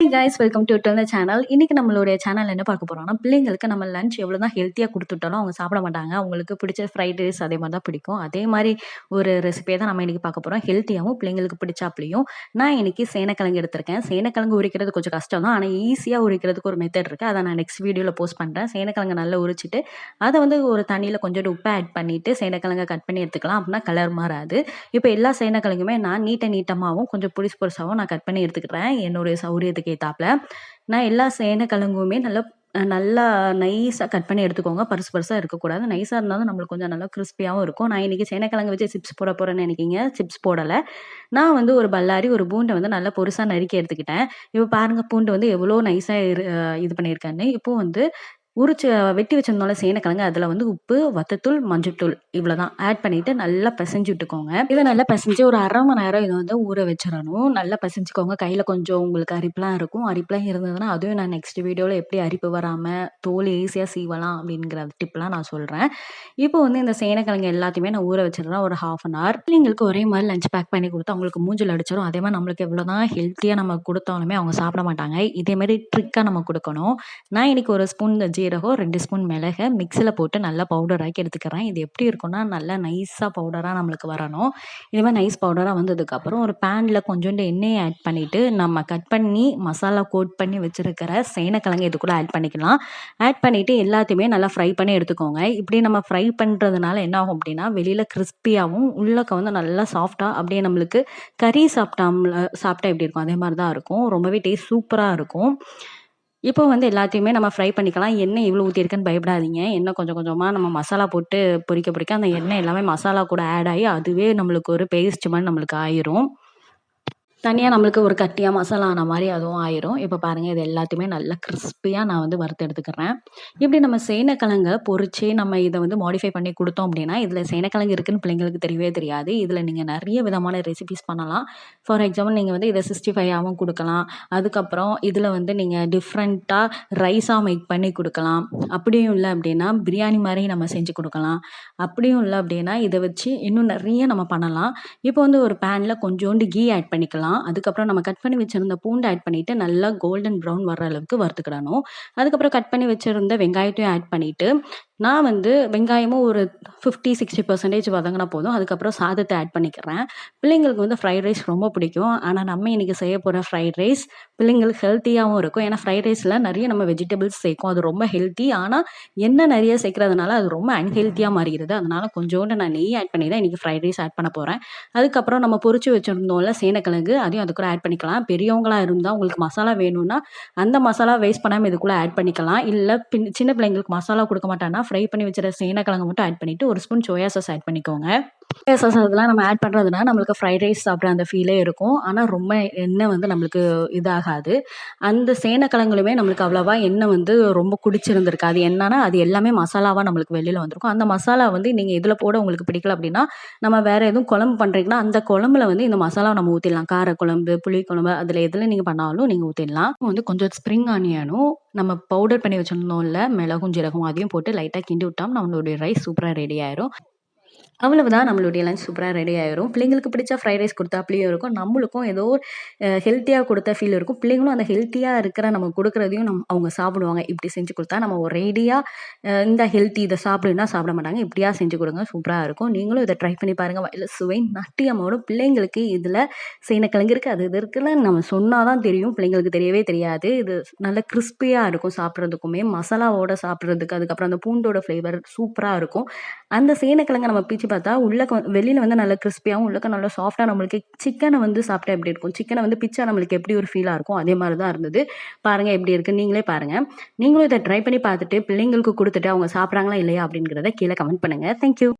Hey guys, welcome to Uruttu Ulunthu channel. இன்னைக்கு நம்மளுடைய சேனல்ல என்ன பார்க்க போறோம்னா, பிள்ளைங்களுக்கு நம்ம லஞ்ச் எவ்வளோதான் ஹெல்த்தியா குடுத்துட்டாலும் அவங்க சாப்பிட மாட்டாங்க. அவங்களுக்கு பிடிச்ச ஃப்ரைட் ரைஸ் அதே மாரி தான் பிடிக்கும். அதே மாரி ஒரு ரெசிபிய தான் நம்ம இன்னைக்கு பார்க்க போறோம். ஹெல்த்தியாவும் பிள்ளைங்களுக்கு பிடிச்சாப்லயும். நான் இன்னைக்கு சேனக்கிழங்கு எடுத்திருக்கேன். சேனக்கிழங்கு உரிக்கிறது கொஞ்சம் கஷ்டம் தான். ஆனா ஈஸியா உரிக்கிறதுக்கு ஒரு மெத்தட் இருக்கு. அத நான் நெக்ஸ்ட் வீடியோல போஸ்ட் பண்றேன். சேனக்கிழங்க நல்லா உரிச்சுட்டு, அத வந்து ஒரு தண்ணீல கொஞ்சோண்டு உப்பு ஆட் பண்ணிட்டு, சேனக்கிழங்க கட் பண்ணி எடுத்துக்கலாம். அப்பன்னா கலர் மாறாது. இப்ப எல்லா சேனக்கிழங்குமே நான் நீட்டமாவும், கொஞ்சம் பொடிசு பொடிசாவும் நான் கட் பண்ணி எடுத்துக்கிறேன். என்னுடைய சௌரியத்துக்கு ஏத்தாப்ல. நான் எல்லா சேனக்கிழங்குமே நல்லா நைஸா கட் பண்ணி எடுத்துக்கோங்க. பருசு பருசா இருக்கக்கூடாது. நைஸா இருந்தா தான் நம்மளுக்கு கொஞ்சம் நல்லா கிரிஸ்பியாவும் இருக்கும். நான் இன்னைக்கு சேனக்கிழங்கு வச்சு சிப்ஸ் போட போறேன்னு நெனைக்கிறீங்க. சிப்ஸ் போடல. நான் வந்து ஒரு பல்லாரி, ஒரு பூண்ட வந்து நல்லா பொருசா நறுக்கி எடுத்துக்கிட்டேன். இப்ப பாருங்க பூண்டு வந்து எவ்வளோ நைஸா இது பண்ணியிருக்கேன்னு. இப்போ வந்து வெட்டி வச்சிருந்தோம்ல சேனக்கிழங்கு, அதில வந்து உப்பு, வத்தத்தூள், மஞ்சள்தூள் இவ்வளோதான் ஆட் பண்ணிட்டு நல்லா பெசஞ்சு விட்டுக்கோங்க. இத நல்லா பெசஞ்சு ஒரு 1/2 மணி நேரம் இத வந்து ஊற வச்சிரணும். நல்லா பெசஞ்சுக்கோங்க. கையில கொஞ்சம் உங்களுக்கு அரிப்புலாம் இருக்கும். அரிப்புலாம் இருந்ததுன்னா, அதுவும் நான் நெக்ஸ்ட் வீடியோல எப்படி அரிப்பு வராம தோல் ஈஸியா சீவலாம் அப்படிங்கிற டிப்லாம் நான் சொல்றேன். இப்போ வந்து இந்த சேனக்கிழங்கு எல்லாத்தையுமே நான் ஊற வச்சிடுறேன் ஒரு 1/2 அன் ஹவர். பிள்ளைங்களுக்கு ஒரே மாரி லஞ்ச் பேக் பண்ணி குடுத்தா அவங்களுக்கு மூஞ்சில அடிச்சிரும். அதே மாரி நம்மளுக்கு எவ்வளோதான் ஹெல்த்தியா நம்ம குடுத்தாலுமே அவங்க சாப்பிட மாட்டாங்க. இதே மாரி ட்ரிக்கா நம்ம குடுக்கணும். நான் இன்னைக்கு 1 ஸ்பூன் ஜீரகம், 2 ஸ்பூன் மிளக மிக்ஸில போட்டு நல்லா பவுடர் ஆக்கி எடுத்துக்கிறேன். இது எப்படி இருக்கும்னா, நல்லா நைஸா பவுடரா நம்மளுக்கு வரணும். இது மாரி நைஸ் பவுடரா வந்ததுக்கப்புறம் ஒரு பேன்ல கொஞ்சோண்டு எண்ணெய ஆட் பண்ணிட்டு, நம்ம கட் பண்ணி மசாலா கோட் பண்ணி வச்சிருக்கிற சேனக்கிழங்கு இதுக்கூட ஆட் பண்ணிக்கலாம். ஆட் பண்ணிட்டு எல்லாத்தையுமே நல்லா ஃப்ரை பண்ணி எடுத்துக்கோங்க. இப்படி நம்ம ஃப்ரை பண்றதுனால என்ன ஆகும் அப்படின்னா, வெளியில கிரிஸ்பியாவும், உள்ளக்க வந்து நல்லா சாஃப்ட்டா அப்படியே நம்மளுக்கு கறி சாப்பிட்டா எப்படி இருக்கும்? அதே மாரி தான் இருக்கும். ரொம்பவே டேஸ்ட் சூப்பரா இருக்கும். இப்போ வந்து எல்லாத்தையுமே நம்ம ஃப்ரை பண்ணிக்கலாம். எண்ணெய் இவ்வளோ ஊத்தியிருக்கேன்னு பயப்படாதீங்க. எண்ணெய் கொஞ்சம் கொஞ்சமா நம்ம மசாலா போட்டு பொரிக்க அந்த எண்ணெய் எல்லாமே மசாலா கூட ஆட் ஆயி, அதுவே நம்மளுக்கு ஒரு பேஸ்ட் மாரி நம்மளுக்கு ஆயிரும். தனியா நம்மளுக்கு ஒரு கட்டியா மசாலா ஆன மாரி அதுவும் ஆயிரும். இப்ப பாருங்க இது எல்லாத்தையுமே நல்லா கிரிஸ்பியா நான் வந்து வறுத்து எடுத்துக்கிறேன். இப்படி நம்ம சேனக்கிழங்க பொரிச்சு நம்ம இத வந்து மாடிஃபை பண்ணி குடுத்தோம் அப்படின்னா, இதுல சேனக்கிழங்கு இருக்குன்னு பிள்ளைங்களுக்கு தெரியவே தெரியாது. இதுல நீங்க நெறைய விதமான ரெசிபீஸ் பண்ணலாம். ஃபார் எக்ஸாம்பிள் நீங்க வந்து இத 65ஆவும் குடுக்கலாம். அதுக்கப்புறம் இதுல வந்து நீங்க டிஃப்ரெண்ட்டா ரைஸா மேக் பண்ணி குடுக்கலாம். அப்படியும் இல்ல அப்படின்னா, பிரியாணி மாரி நம்ம செஞ்சு குடுக்கலாம். அப்படியும் இல்ல அப்படின்னா, இத வச்சு இன்னும் நெறைய நம்ம பண்ணலாம். இப்போ வந்து ஒரு பேன்ல கொஞ்சோண்டு கீ ஆட் பண்ணிக்கலாம். அதுக்கப்புறம் நம்ம கட் பண்ணி வச்சிருந்த பூண்டு ஆட் பண்ணிட்டு நல்லா கோல்டன் ப்ரவுன் வர்ற அளவுக்கு வறுத்துக்கிடணும். அதுக்கப்புறம் கட் பண்ணி வச்சிருந்த வெங்காயத்தையும் ஆட் பண்ணிட்டு, நான் வந்து வெங்காயமும் ஒரு 50, 60% வதங்குனா போதும். அதுக்கப்புறம் சாதத்த ஆட் பண்ணிக்கிறேன். பிள்ளைங்களுக்கு வந்து ஃப்ரைட் ரைஸ் ரொம்ப பிடிக்கும். ஆனா நம்ம இன்னைக்கு செய்ய போற ஃப்ரைட் ரைஸ் பிள்ளைங்களுக்கு ஹெல்த்தியாவும் இருக்கும். ஏன்னா ஃப்ரைட் ரைஸ்ல நெறைய நம்ம வெஜிடபிள்ஸ் சேர்க்கோம். அது ரொம்ப ஹெல்த்தி. ஆனா எண்ணெய் நெறைய சேர்க்கிறதுனால அது ரொம்ப அன்ஹெல்த்தியா மாறிருது. அதனால கொஞ்சோண்டு நான் நெய் ஆட் பண்ணி தான் இன்னைக்கு ஃப்ரைட் ரைஸ் ஆட் பண்ண போறேன். அதுக்கப்புறம் நம்ம பொரிச்சு வச்சிருந்தோம்ல சேனக்கிழங்கு, அதையும் அதுக்கூட ஆட் பண்ணிக்கலாம். பெரியவங்களா இருந்தா உங்களுக்கு மசாலா வேணும்னா, அந்த மசாலா வேஸ்ட் பண்ணாம இதுக்குள்ள ஆட் பண்ணிக்கலாம். இல்ல சின்ன பிள்ளைங்களுக்கு மசாலா குடுக்க மாட்டேன்னா, ஃப்ரை பண்ணி வச்சிருக்க சேனக்கிழங்க மட்டும் ஆட் பண்ணிட்டு, 1 ஸ்பூன் சோயா சாஸ் ஆட் பண்ணிக்கோங்க. சோயா சாஸ் அதெல்லாம் நம்ம ஆட் பண்றதுனால நம்மளுக்கு ஃப்ரைட் ரைஸ் சாப்பிடுற அந்த ஃபீலே இருக்கும். ஆனா ரொம்ப எண்ணெய் வந்து நம்மளுக்கு இதாகாது. அந்த சேனக்கிழங்குலுமே நம்மளுக்கு அவ்வளவா எண்ணெய் வந்து ரொம்ப குடிச்சிருந்திருக்காது. என்னன்னா, அது எல்லாமே மசாலாவா நம்மளுக்கு வெளில வந்திருக்கும். அந்த மசாலா வந்து நீங்க இதுல போட உங்களுக்கு பிடிக்கல அப்படின்னா, நம்ம வேற எதுவும் குழம்பு பண்றீங்கன்னா, அந்த குழம்புல வந்து இந்த மசாலாவ நம்ம ஊத்திடலாம். காரக்குழம்பு, புளிக்குழம்பு அதுல எதுல நீங்க பண்ணாலும் நீங்க ஊத்திடலாம். வந்து கொஞ்சம் ஸ்ப்ரிங் ஆனியனும் நம்ம பவுடர் பண்ணி வச்சிருந்தோம்ல மிளகும், ஜீரகமும் அதையும் போட்டு லைட்டா கிண்டி விட்டா நம்மளுடைய ரைஸ் சூப்பரா ரெடி ஆயிரும். அவ்வளவுதான் நம்மளுடைய லஞ்ச் சூப்பரா ரெடி ஆயிரும். பிள்ளைங்களுக்கு பிடிச்ச ஃப்ரைட் ரைஸ் குடுத்தாப்லயும் இருக்கும். நம்மளுக்கும் ஏதோ ஹெல்த்தியா குடுத்த ஃபீல் இருக்கும். பிள்ளைங்களும் அந்த ஹெல்த்தியா இருக்கிற நம்ம குடுக்குறதையும் அவங்க சாப்பிடுவாங்க. இப்படி செஞ்சு குடுத்தா நம்ம ஒரேடியா இந்த ஹெல்த்தி இத சாப்பிடுன்னா சாப்பிட மாட்டாங்க. இப்படியா செஞ்சு குடுங்க. சூப்பரா இருக்கும். நீங்களும் இத ட்ரை பண்ணி பாருங்க. வயல்ல சுவை நாட்டியமோடும் பிள்ளைங்களுக்கு இதுல சேனக்கிழங்கு இருக்கு, அது இது இருக்குன்னு நம்ம சொன்னா தான் தெரியும். பிள்ளைங்களுக்கு தெரியவே தெரியாது. இது நல்ல கிரிஸ்பியா இருக்கும் சாப்பிடுறதுக்குமே. மசாலாவோட சாப்பிடுறதுக்கு, அதுக்கப்புறம் அந்த பூண்டோட ஃப்ளேவர் சூப்பரா இருக்கும். அந்த சேனக்கிழங்க நம்ம பிச்சு பார்த்தா, வெளியில வந்து நல்லா கிரிஸ்பியாவும், உள்ளக்க நல்லா சாஃப்ட்டா நம்மளுக்கு சிக்கன வந்து சாப்பிட்டா எப்படி இருக்கும்? சிக்கன வந்து பிச்சா நம்மளுக்கு எப்படி ஒரு ஃபீலா இருக்கும்? அதே மாரி தான் இருந்தது. பாருங்க எப்படி இருக்குன்னு நீங்களே பாருங்க. நீங்களும் இத ட்ரை பண்ணி பார்த்துட்டு, பிள்ளைங்களுக்கு குடுத்துட்டு அவங்க சாப்பிடுறாங்களா இல்லையா அப்படிங்கிறத கீழ கமெண்ட் பண்ணுங்க. Thank you.